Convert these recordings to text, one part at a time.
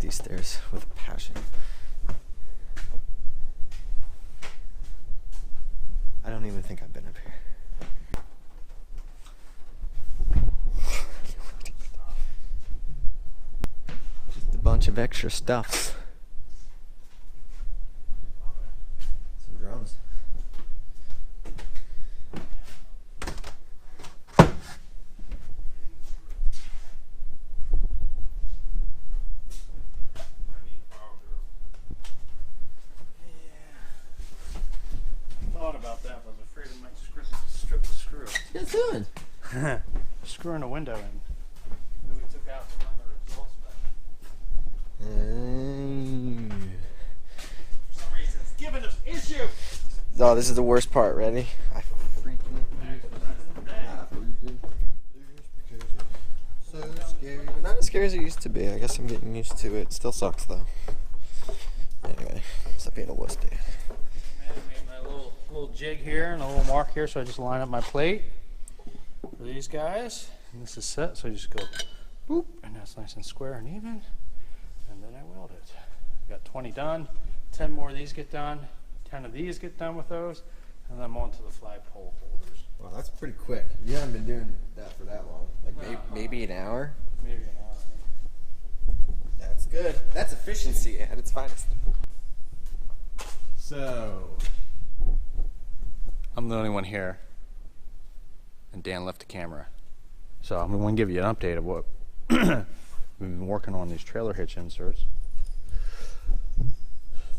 these stairs with a passion. I don't even think I've been up here. Just a bunch of extra stuffs. Some drums. About that, but I was afraid it might strip the screw. What are you doing? Screwing a window in. That we took out to run the exhaust back. For some reason, it's giving us issue. Oh, this is the worst part. Ready? I freaking so scary, but not as scary as it used to be. I guess I'm getting used to it. Still sucks though. Anyway, stop being a wuss, dude. Little jig here and a little mark here, so I just line up my plate for these guys, and this is set, so I just go boop, and that's nice and square and even, and then I weld it. I got 20 done, 10 more of these get done, 10 of these get done with those, and then I'm on to the flagpole holders. Wow, that's pretty quick. You haven't been doing that for that long. Like maybe an hour? Maybe an hour. That's good. That's efficiency at its finest. So I'm the only one here, and Dan left the camera. So I'm going to give you an update of what we've been working on, these trailer hitch inserts.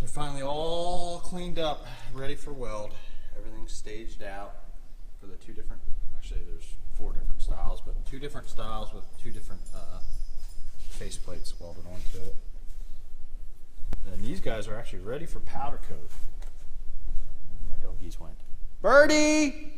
They're finally all cleaned up, ready for weld. Everything's staged out for the two different, actually there's 4 different styles, but 2 different styles with 2 different face plates welded onto it. And these guys are actually ready for powder coat. My doggies went. Birdie!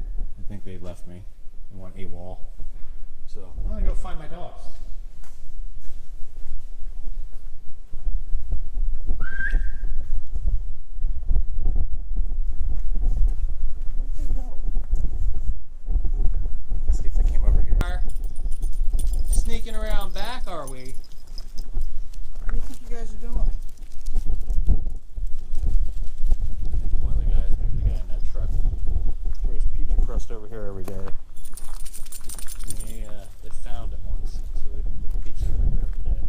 I think they left me. They want AWOL. So I'm gonna go find my dogs. Let's see if they came over here. Sneaking around back, are we? What do you think you guys are doing? Over here every day. They found it once, so they don't put pizza over here every day.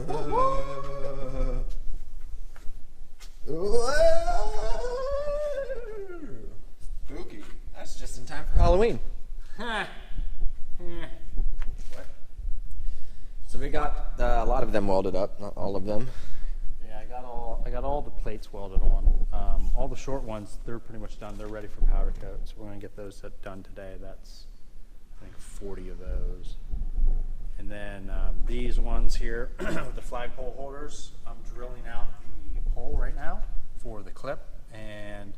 Whoa. Whoa. Spooky. That's just in time for Halloween. So we got a lot of them welded up, not all of them. Yeah, I got all the plates welded on. All the short ones, they're pretty much done. They're ready for powder coat. So we're gonna get those done today. That's, I think, 40 of those. And then these ones here with the flagpole holders, I'm drilling out the hole right now for the clip. And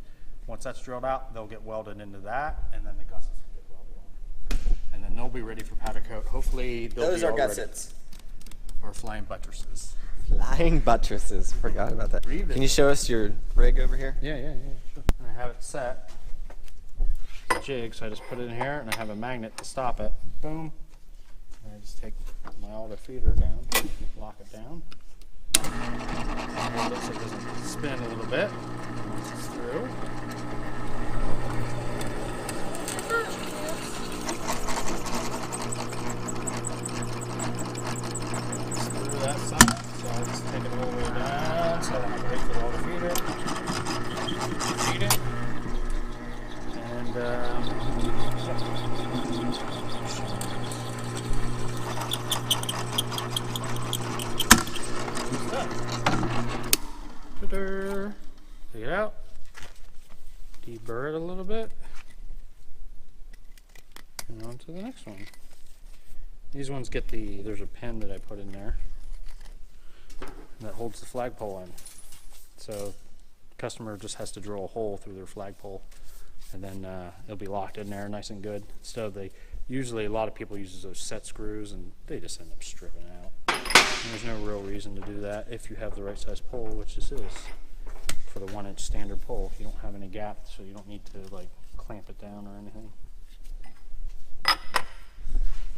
once that's drilled out, they'll get welded into that, and then the gussets will get welded on. And then they'll be ready for powder coat. Hopefully they'll be all ready. Those are gussets. Or flying buttresses. Flying buttresses. Forgot about that. Can you show us your rig over here? Yeah, sure. And I have it set. Jig, so I just put it in here, and I have a magnet to stop it. Boom. And I just take my auto feeder down, lock it down. Hold it so it doesn't spin a little bit once it's through. That side, so I'll just take it all the way down, so I don't have to wait for all the feeder. Feed it. And take it out, deburr it a little bit, and on to the next one. These ones get there's a pin that I put in there that holds the flagpole in. So the customer just has to drill a hole through their flagpole, and then it'll be locked in there nice and good. So usually a lot of people use those set screws, and they just end up stripping out. And there's no real reason to do that if you have the right size pole, which this is. for the 1-inch standard pole. You don't have any gap, so you don't need to like clamp it down or anything.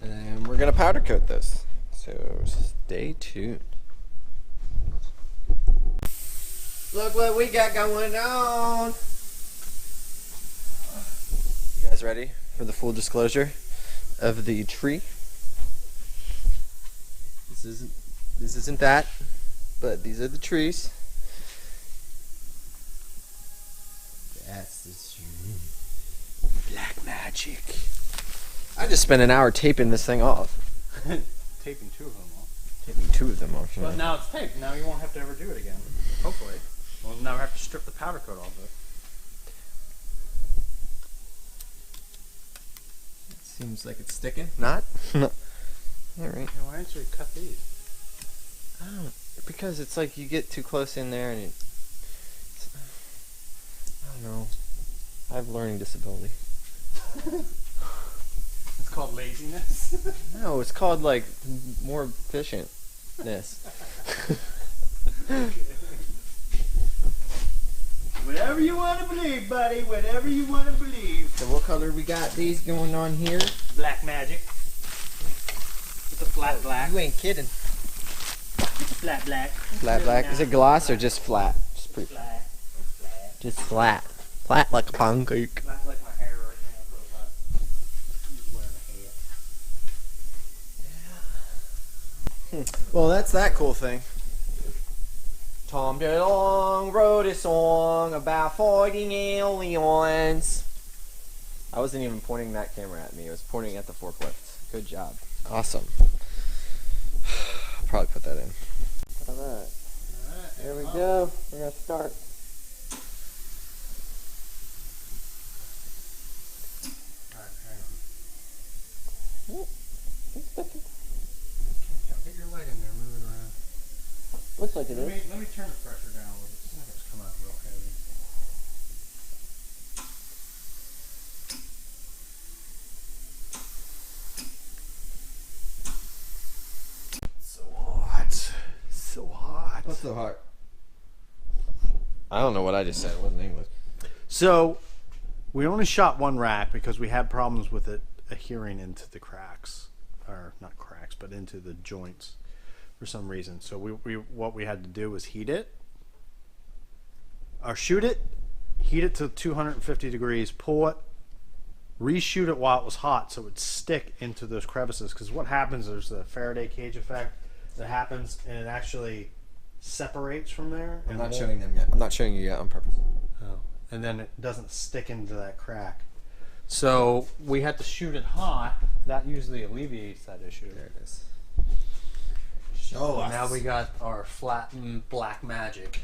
And we're gonna powder coat this, so stay tuned. Look what we got going on. You guys ready for the full disclosure of the tree? This isn't that, but these are the trees. That's the tree. Black magic. I just spent an hour taping this thing off. Taping 2 of them off. Taping 2 of them off. But now it's taped. Now you won't have to ever do it again. Hopefully. We'll never have to strip the powder coat off of it. Seems like it's sticking. Not? No. Alright. Yeah, why didn't you cut these? I don't, because it's like you get too close in there and I don't know. I have learning disability. It's called laziness. No, it's called like more efficientness. Whatever you want to believe, buddy. Whatever you want to believe. So what color we got these going on here? Black magic. It's a flat black. You ain't kidding. Flat black. Flat black. Is it gloss or just flat? Just pretty flat. Flat. Just flat. Flat like a pancake. Flat like my hair right now. He's wearing a hat. Well, that's that cool thing. Tom DeLonge wrote a song about fighting aliens. I wasn't even pointing that camera at me. I was pointing at the forklift. Good job. Awesome. I'll probably put that in. Alright. Here we go. We're going to start. Alright, hang on. It's sticking. Get your light in there, move it around. Looks like it is. Let me turn the pressure down a little bit. It's not going to come out real heavy. So hot. So hot. What's so hot? I don't know what I just said. It wasn't English. So, we only shot one rack because we had problems with it adhering into the cracks. Or, not cracks, but into the joints for some reason. So, what we had to do was heat it. Or shoot it. Heat it to 250 degrees. Pull it. Reshoot it while it was hot so it would stick into those crevices. Because what happens, there's the Faraday cage effect that happens and it actually separates from there. I'm not showing them yet. I'm not showing you yet on purpose. Oh. And then it doesn't stick into that crack. So we had to shoot it hot. That usually alleviates that issue. There it is. So now we got our flattened black magic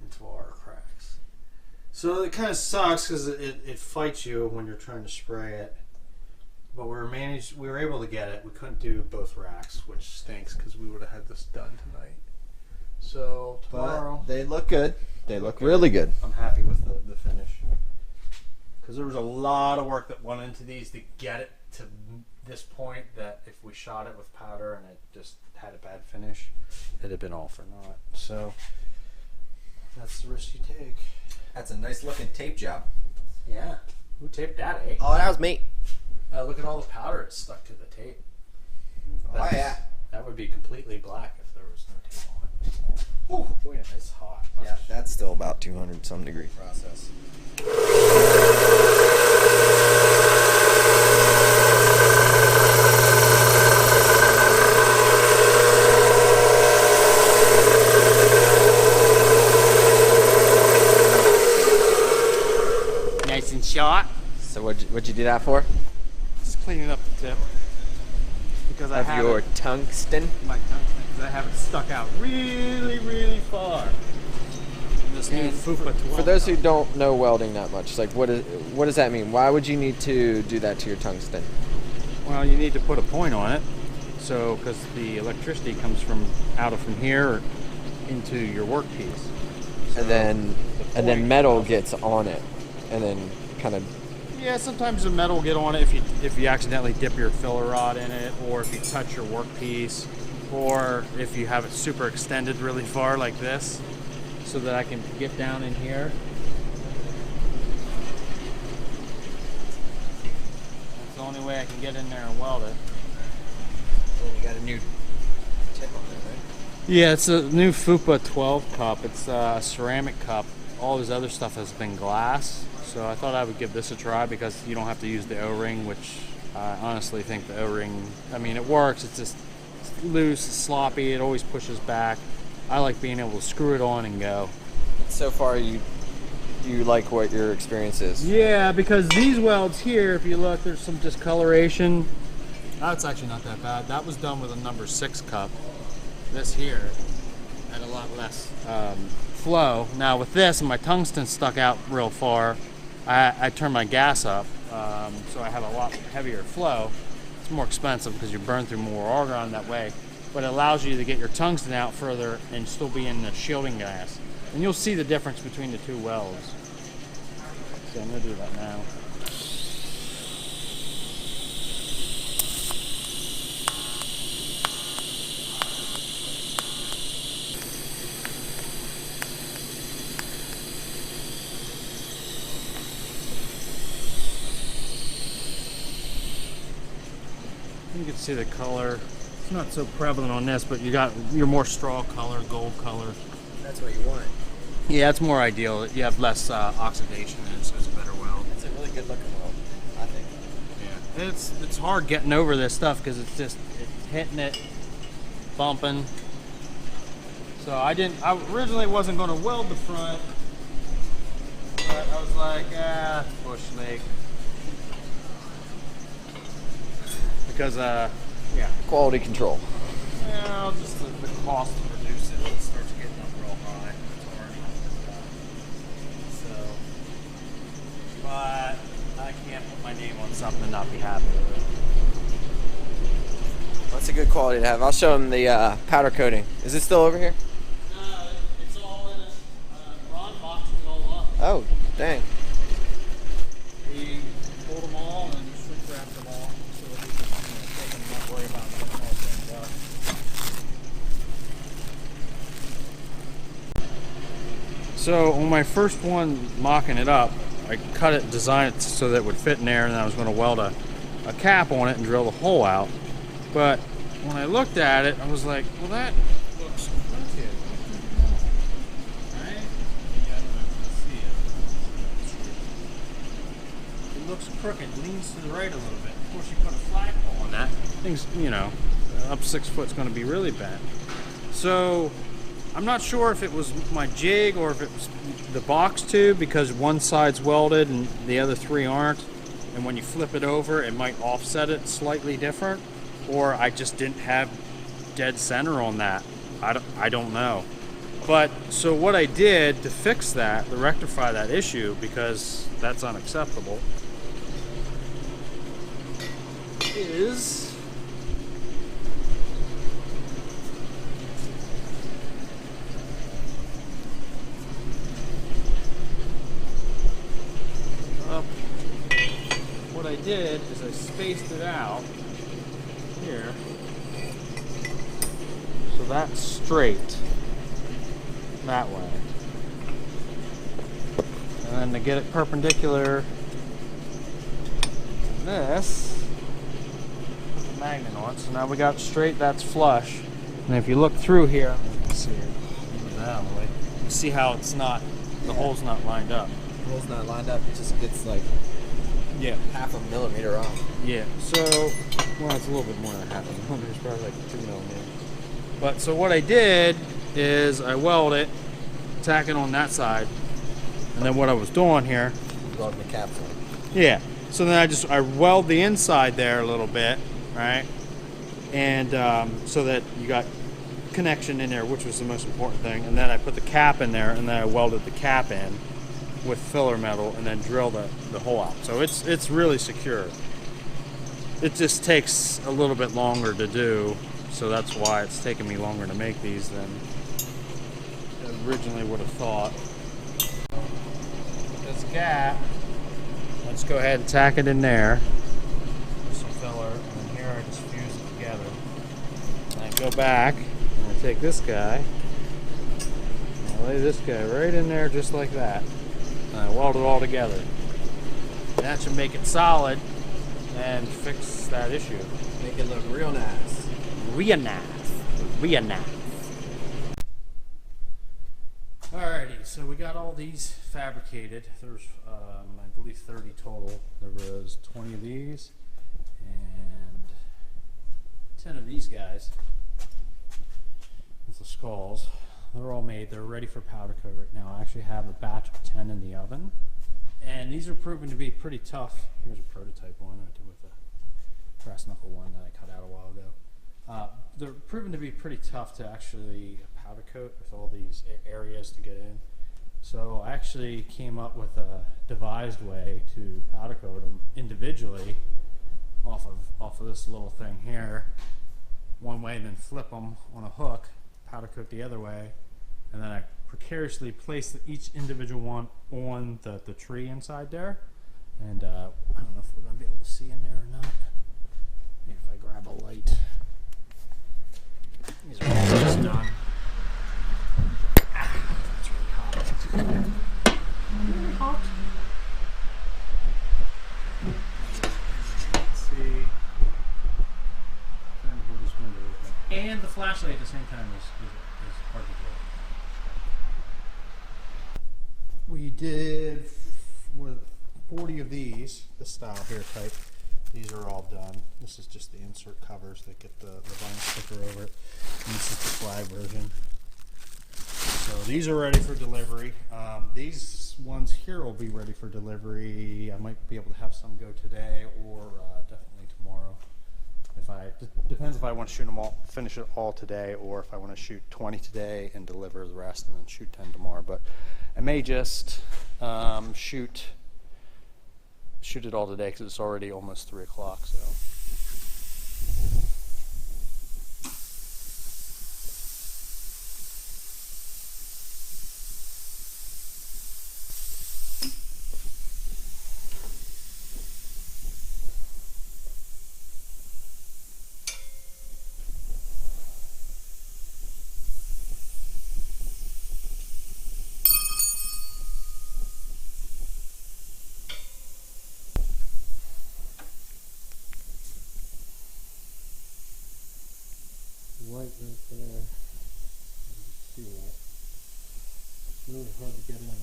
into our cracks. So it kind of sucks because it fights you when you're trying to spray it. But we were able to get it. We couldn't do both racks, which stinks because we would have had this done tonight. So tomorrow, but they look good. They look really good. I'm happy with the finish because there was a lot of work that went into these to get it to this point. That if we shot it with powder and it just had a bad finish, it'd have been all for naught. So that's the risk you take. That's a nice looking tape job. Yeah. Who taped that, eh? Oh, that was me. Look at all the powder it's stuck to the tape. Oh yeah. That would be completely black if there was no tape on it. Oh, boy, it's hot. Yeah, that's still about 200 some degree process. Nice and short. So what'd you do that for? Just cleaning up the tip. Because I Of have your it, tungsten? my tungsten, because I have it stuck out really, really far. In this new FUPA 12. For those who don't know welding that much, like what does that mean? Why would you need to do that to your tungsten? Well, you need to put a point on it. So, because the electricity comes from here into your workpiece. So And then metal gets on it, and then kind of. Yeah, sometimes the metal will get on it if you accidentally dip your filler rod in it, or if you touch your workpiece, or if you have it super extended really far like this. so that I can get down in here. That's the only way I can get in there and weld it. Well, you got a new tip on it, right? Yeah, it's a new Fupa 12 cup. It's a ceramic cup. All this other stuff has been glass, so I thought I would give this a try because you don't have to use the O-ring, which I honestly think the O-ring, I mean, it works. It's just loose, it's sloppy, it always pushes back. I like being able to screw it on and go. So far, you like what your experience is? Yeah, because these welds here, if you look, there's some discoloration. That's actually not that bad. That was done with a number 6 cup. This here had a lot less flow. Now with this, and my tungsten stuck out real far, I turned my gas up, so I have a lot heavier flow. It's more expensive because you burn through more argon that way, but it allows you to get your tungsten out further and still be in the shielding gas. And you'll see the difference between the two welds. So I'm going to do that now. You can see the color. It's not so prevalent on this, but you got your more straw color, gold color. That's what you want. Yeah, it's more ideal. You have less oxidation in it, so it's a better weld. It's a really good looking weld, I think. Yeah, it's hard getting over this stuff because it's hitting it, bumping. So I originally wasn't going to weld the front, but I was like, bush league. Because, yeah. Quality control. Well, just the cost to produce it starts getting up real high. So, but I can't put my name on something and not be happy with it. That's a good quality to have. I'll show them the powder coating. Is it still over here? It's all in a Ron boxed it all up. Oh, dang. He pulled them all and shrink wrapped them all so that we could take them and not worry about getting all things up. So on my first one mocking it up, I cut it, designed it so that it would fit in there, and then I was going to weld a cap on it and drill the hole out. But when I looked at it, I was like, well, that looks crooked. Right? Yeah, I don't know if you can see it. It looks crooked, leans to the right a little bit. Of course, you put a flagpole on that. Things, you know, up 6 foot is going to be really bent. So I'm not sure if it was my jig or if it was the box tube, because one side's welded and the other 3 aren't. And when you flip it over, it might offset it slightly different. Or I just didn't have dead center on that. I don't know. But so what I did to fix that, to rectify that issue, because that's unacceptable, is what I did is I spaced it out here so that's straight that way, and then to get it perpendicular to this, put the magnet on. So now we got straight, that's flush, and if you look through here, you can see it. You see how it's not, the hole's not lined up. The hole's not lined up, it just gets like half a millimeter off. Yeah, so, well, it's a little bit more than half a millimeter. It's probably like 2 millimeters. But so what I did is I weld it, tack it on that side, and then what I was doing here, Welding the caps on. yeah. So then I weld the inside there a little bit, right? And so that you got connection in there, which was the most important thing. And then I put the cap in there, and then I welded the cap in with filler metal, and then drill the hole out. So it's really secure. It just takes a little bit longer to do, so that's why it's taken me longer to make these than I originally would have thought. This gap, let's go ahead and tack it in there. Some filler, and then here I just fuse it together. And I go back, and I take this guy, and I lay this guy right in there just like that. And I weld it all together. That should make it solid and fix that issue. Make it look real nice. Real nice. Real nice. Alrighty, so we got all these fabricated. There's, I believe, 30 total. There was 20 of these and 10 of these guys with the skulls. They're all made. They're ready for powder coat right now. I actually have a batch of 10 in the oven. And these are proven to be pretty tough. Here's a prototype one I did with the brass knuckle one that I cut out a while ago. They're proven to be pretty tough to actually powder coat with all these areas to get in. So I actually came up with a devised way to powder coat them individually off of this little thing here. One way, and then flip them on a hook, powder coat the other way, and then I precariously place each individual one on the tree inside there. And I don't know if we're going to be able to see in there or not. Maybe if I grab a light. These are all just done. It's really hot. Really hot. Let's see. Trying to hold this window open. And the flashlight at the same time is hard to do. We did with 40 of these, this style here type. These are all done. This is just the insert covers that get the vinyl sticker over it. And this is the flag version. So these are ready for delivery. These ones here will be ready for delivery. I might be able to have some go today or definitely tomorrow. Depends if I want to shoot them all, finish it all today, or if I want to shoot 20 today and deliver the rest and then shoot 10 tomorrow. But I may just shoot it all today because it's already almost 3 o'clock. So. Right there. You can see that. It's really hard to get in there.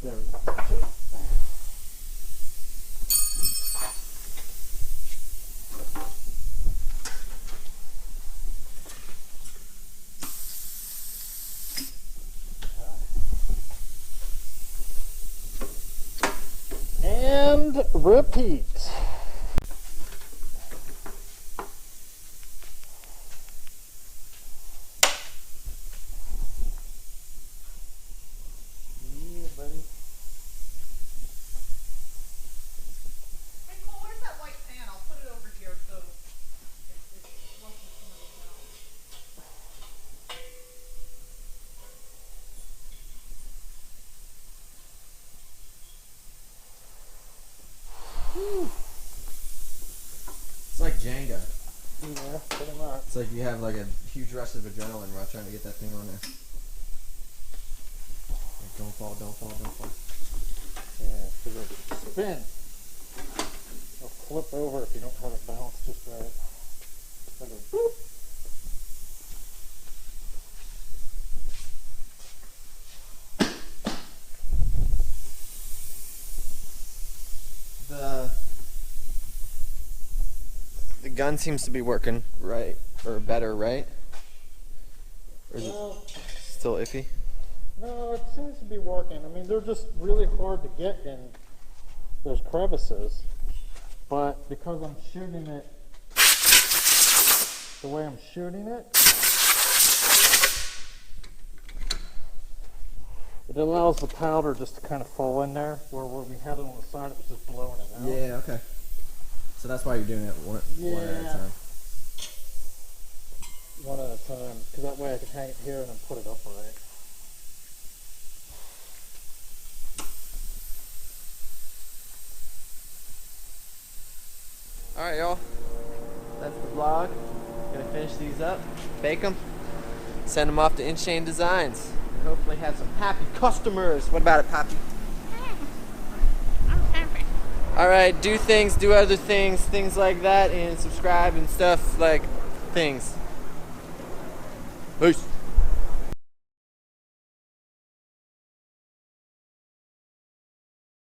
There we go. And repeat. Yeah, buddy. It's like Jenga. Yeah, pretty much. It's like you have like a huge rush of adrenaline while trying to get that thing on there. Like, don't fall, don't fall, don't fall. Yeah, because it'll spin. It'll flip over if you don't have it balanced just right. It'll boop. The gun seems to be working right, or better, right? Or is it still iffy? No, it seems to be working. I mean, they're just really hard to get in those crevices. But because I'm shooting it the way I'm shooting it, It allows the powder just to kind of fall in there, where we had it on the side, it was just blowing it out. Yeah, okay. So that's why you're doing it one at a time. One at a time, because that way I can hang it here and then put it upright. Alright, y'all. That's the vlog. Gonna finish these up, bake them, send them off to InShane Designs, and hopefully have some happy customers. What about it, Poppy? I'm happy. Alright, do things, do other things, things like that, and subscribe and stuff like things. Peace.